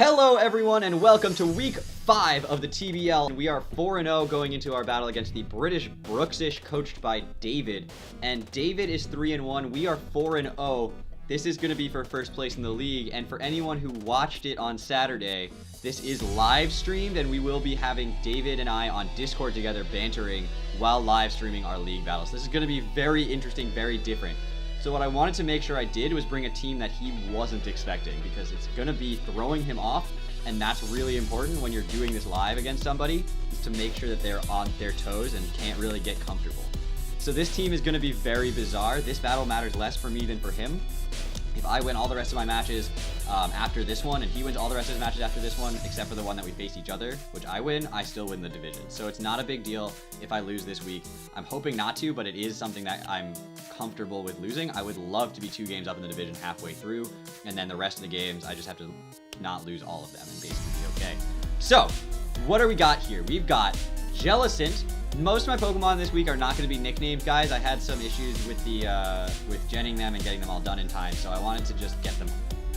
Hello everyone and welcome to week 5 of the TBL. We are 4-0 going into our battle against the British Bruxish coached by David. And David is 3-1, we are 4-0. This is going to be for first place in the league, and for anyone who watched it on Saturday, this is live streamed and we will be having David and I on Discord together bantering while live streaming our league battles. This is going to be very interesting, very different. So what I wanted to make sure I did was bring a team that he wasn't expecting, because it's going to be throwing him off, and that's really important when you're doing this live against somebody, is to make sure that they're on their toes and can't really get comfortable. So this team is going to be very bizarre. This battle matters less for me than for him. If I win all the rest of my matches after this one, and he wins all the rest of his matches after this one, except for the one that we face each other, which I win, I still win the division. So it's not a big deal if I lose this week. I'm hoping not to, but it is something that I'm comfortable with losing. I would love to be 2 games up in the division halfway through, and then the rest of the games, I just have to not lose all of them and basically be okay. So, what do we got here? We've got Jellicent. Most of my Pokemon this week are not going to be nicknamed, guys. I had some issues with the with genning them and getting them all done in time, so I wanted to just get them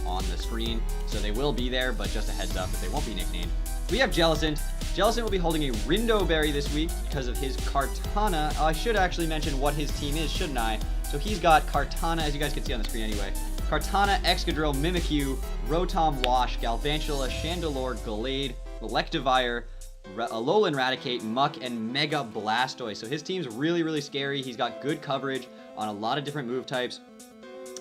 on the screen. So they will be there, but just a heads up that they won't be nicknamed. We have Jellicent. Jellicent will be holding a Rindo Berry this week because of his Kartana. I should actually mention what his team is, shouldn't I? So he's got Kartana, as you guys can see on the screen anyway. Kartana, Excadrill, Mimikyu, Rotom Wash, Galvantula, Chandelure, Gallade, Electivire, Alolan Raticate, Muck, and Mega Blastoise. So his team's really, really scary. He's got good coverage on a lot of different move types.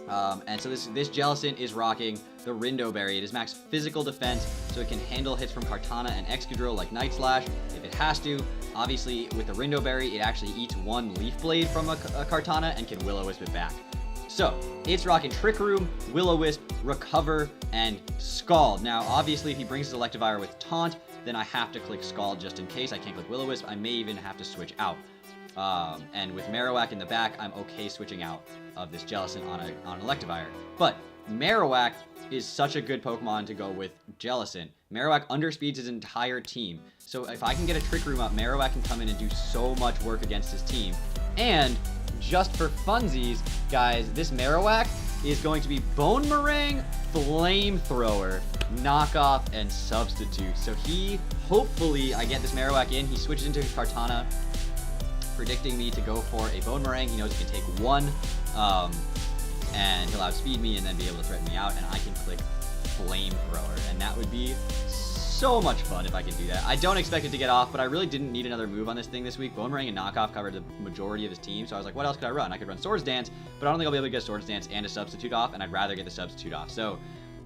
And so this Jellicent is rocking the Rindo Berry. It is max physical defense, so it can handle hits from Kartana and Excadrill like Night Slash if it has to. Obviously, with the Rindo Berry, it actually eats 1 Leaf Blade from a Kartana and can Will-O-Wisp it back. So, it's rocking Trick Room, Will-O-Wisp, Recover, and Scald. Now, obviously, if he brings his Electivire with Taunt, then I have to click Scald just in case. I can't click Will-O-Wisp. I may even have to switch out. And with Marowak in the back, I'm okay switching out of this Jellicent on an Electivire. But Marowak is such a good Pokemon to go with Jellicent. Marowak underspeeds his entire team. So if I can get a Trick Room up, Marowak can come in and do so much work against his team. And just for funsies, guys, this Marowak is going to be Bone Meringue, Flamethrower, Knockoff, and Substitute. So hopefully, I get this Marowak in, he switches into his Kartana, predicting me to go for a Bone Meringue. He knows he can take 1, and he'll outspeed me and then be able to threaten me out, and I can click Flamethrower, and that would be so much fun if I can do that. I don't expect it to get off, but I really didn't need another move on this thing this week. Bone Meringue and Knockoff covered the majority of his team, so I was like, what else could I run? I could run Swords Dance, but I don't think I'll be able to get a Swords Dance and a Substitute off, and I'd rather get the Substitute off. So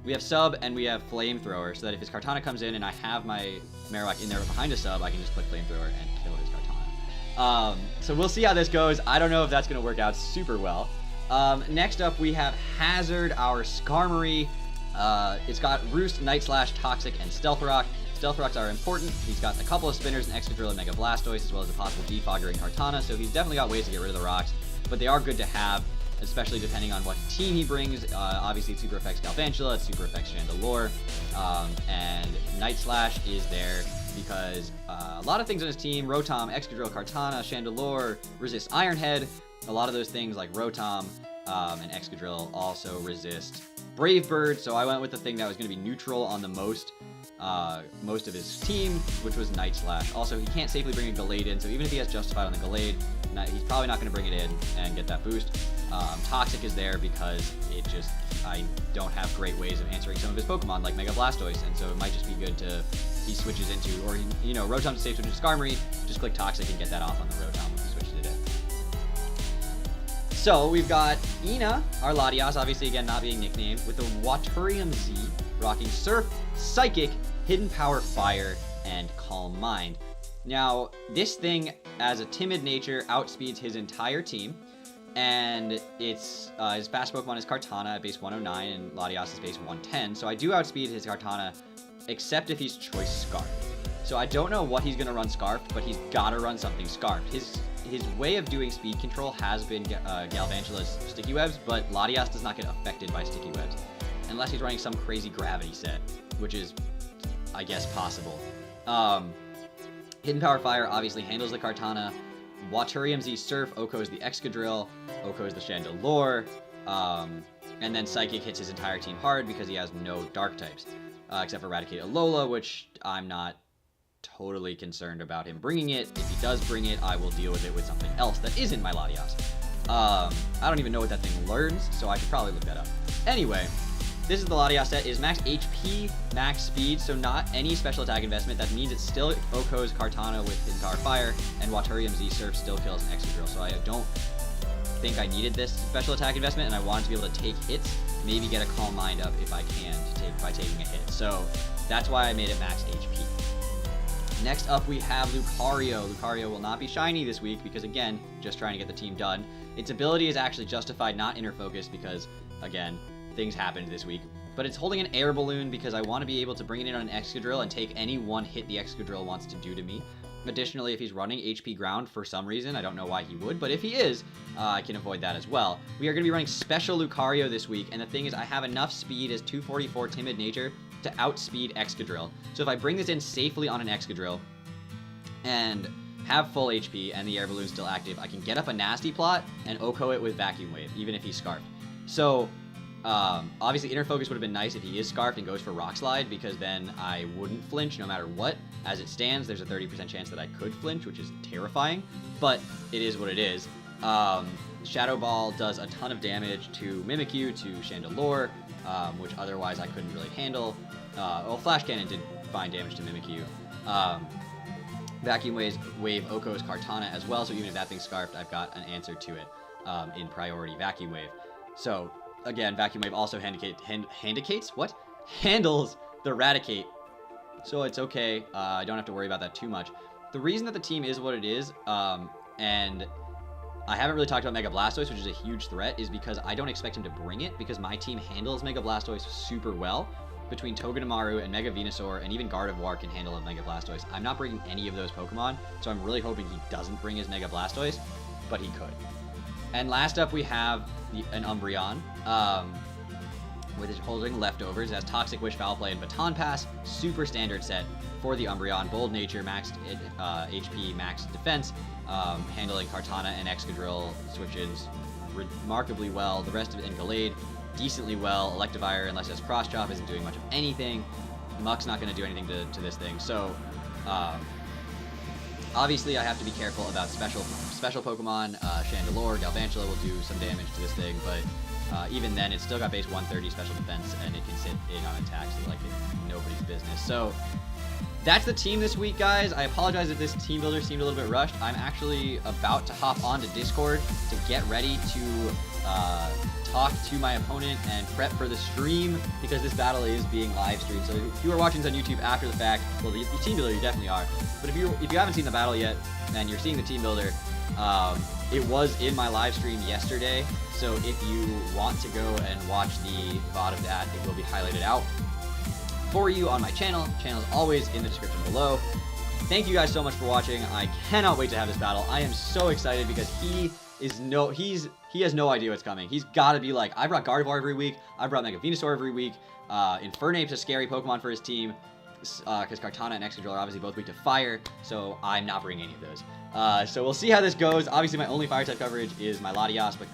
we have Sub and we have Flamethrower, so that if his Kartana comes in and I have my Marowak in there behind a Sub, I can just click Flamethrower and kill his Kartana. So we'll see how this goes. I don't know if that's going to work out super well. Next up, we have Hazard, our Skarmory. It's got Roost, Night Slash, Toxic, and Stealth Rock. Stealth Rocks are important. He's got a couple of Spinners, an Excadrill, and Mega Blastoise, as well as a possible Defogger and Kartana, so he's definitely got ways to get rid of the rocks, but they are good to have, especially depending on what team he brings. Obviously, it super affects Galvantula, it super affects Chandelure, and Night Slash is there because a lot of things on his team, Rotom, Excadrill, Kartana, Chandelure, resist Iron Head. A lot of those things like Rotom and Excadrill also resist Brave Bird, so I went with the thing that was going to be neutral on the most of his team, which was Night Slash. Also, he can't safely bring a Gallade in, so even if he has Justified on the Gallade, he's probably not going to bring it in and get that boost. Toxic is there because I don't have great ways of answering some of his Pokemon, like Mega Blastoise, and so it might just be good to, he switches into, or Rotom to safe switch to Skarmory, just click Toxic and get that off on the Rotom when he switches it in. So we've got Ina, our Latias, obviously again not being nicknamed, with the Waturium Z, rocking Surf, Psychic, Hidden Power Fire, and Calm Mind. Now, this thing, as a timid nature, outspeeds his entire team, and his fast Pokemon is Kartana at base 109, and Latias is base 110, so I do outspeed his Kartana, except if he's Choice Scarf. So I don't know what he's going to run Scarfed, but he's got to run something Scarfed. His way of doing speed control has been Galvantula's Sticky Webs, but Latias does not get affected by Sticky Webs, unless he's running some crazy gravity set, which is, I guess, possible. Hidden Power Fire obviously handles the Kartana. Waturium Z Surf OHKOs the Excadrill, OHKOs the Chandelure, and then Psychic hits his entire team hard because he has no Dark types. except for Eradicate Alola, which I'm not totally concerned about him bringing it. If he does bring it, I will deal with it with something else that isn't my Latias. I don't even know what that thing learns, so I should probably look that up. Anyway, this is the Latias set. It is max HP, max speed, so not any special attack investment. That means it's still Oko's Kartana with Intar Fire, and Waturium Z-Surf still kills an Excadrill, so I don't think I needed this special attack investment, and I wanted to be able to take hits, maybe get a Calm Mind up if I can by taking a hit. So that's why I made it max HP. Next up, we have Lucario. Lucario will not be shiny this week because, again, just trying to get the team done. Its ability is actually justified, not Inner Focus, because, again, things happened this week. But it's holding an Air Balloon because I want to be able to bring it in on an Excadrill and take any one hit the Excadrill wants to do to me. Additionally, if he's running HP Ground for some reason, I don't know why he would, but if he is, I can avoid that as well. We are going to be running Special Lucario this week, and the thing is I have enough speed as 244 Timid Nature to outspeed Excadrill. So if I bring this in safely on an Excadrill and have full HP and the Air Balloon's still active, I can get up a Nasty Plot and Oko it with Vacuum Wave, even if he's Scarfed. So obviously Inner Focus would have been nice if he is Scarfed and goes for Rock Slide, because then I wouldn't flinch no matter what. As it stands, there's a 30% chance that I could flinch, which is terrifying, but it is what it is. Shadow Ball does a ton of damage to Mimikyu, to Chandelure, which otherwise I couldn't really handle. Well, Flash Cannon did fine damage to Mimikyu. Vacuum Wave Oko's Kartana as well, so even if that thing's Scarfed, I've got an answer to it in priority Vacuum Wave. So, again, Vacuum Wave also handles the Eradicate, so it's okay. I don't have to worry about that too much. The reason that the team is what it is, and I haven't really talked about Mega Blastoise, which is a huge threat, is because I don't expect him to bring it, because my team handles Mega Blastoise super well. Between Togedemaru and Mega Venusaur and even Gardevoir can handle a Mega Blastoise. I'm not bringing any of those Pokemon, so I'm really hoping he doesn't bring his Mega Blastoise, but he could. And last up we have an Umbreon, with his holding leftovers. It has Toxic Wish, Foul Play, and Baton Pass. Super standard set for the Umbreon. Bold Nature, maxed HP, maxed defense, handling Kartana and Excadrill switches remarkably well. The rest of it in Gallade decently well. Electivire, unless it has Cross Chop, isn't doing much of anything. Muck's not going to do anything to this thing. So, obviously, I have to be careful about special Pokemon. Chandelure, Galvantula will do some damage to this thing, but even then, it's still got base 130 special defense, and it can sit in on attacks like it's nobody's business. So, that's the team this week, guys. I apologize if this team builder seemed a little bit rushed. I'm actually about to hop onto Discord to get ready to talk to my opponent and prep for the stream, because this battle is being live streamed. So if you are watching this on YouTube after the fact, well, the team builder you definitely are. But if you haven't seen the battle yet and you're seeing the team builder, it was in my live stream yesterday. So if you want to go and watch the VOD of that, it will be highlighted out for you on my channel. Channel is always in the description below. Thank you guys so much for watching. I cannot wait to have this battle. I am so excited because he has no idea what's coming. He's got to be like, I brought Gardevoir every week. I brought Mega Venusaur every week. Infernape's a scary Pokemon for his team, because Kartana and Excadrill are obviously both weak to fire, so I'm not bringing any of those. So we'll see how this goes. Obviously, my only Fire-type coverage is my Latias, but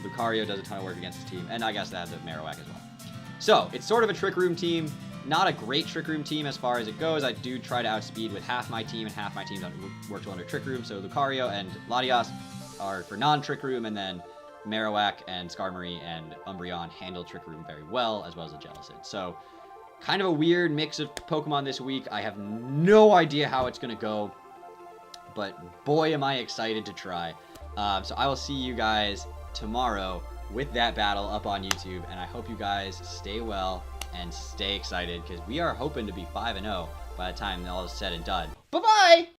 Lucario does a ton of work against his team, and I guess that has a Marowak as well. So, it's sort of a Trick Room team. Not a great Trick Room team as far as it goes. I do try to outspeed with half my team, and half my team works well under Trick Room. So, Lucario and Latias are for non-Trick Room, and then Marowak and Skarmory and Umbreon handle Trick Room very well, as well as a Jellicent. So, kind of a weird mix of Pokemon this week. I have no idea how it's going to go, but boy, am I excited to try. So, I will see you guys tomorrow with that battle up on YouTube, and I hope you guys stay well and stay excited, because we are hoping to be 5-0 by the time all is said and done. Bye-bye!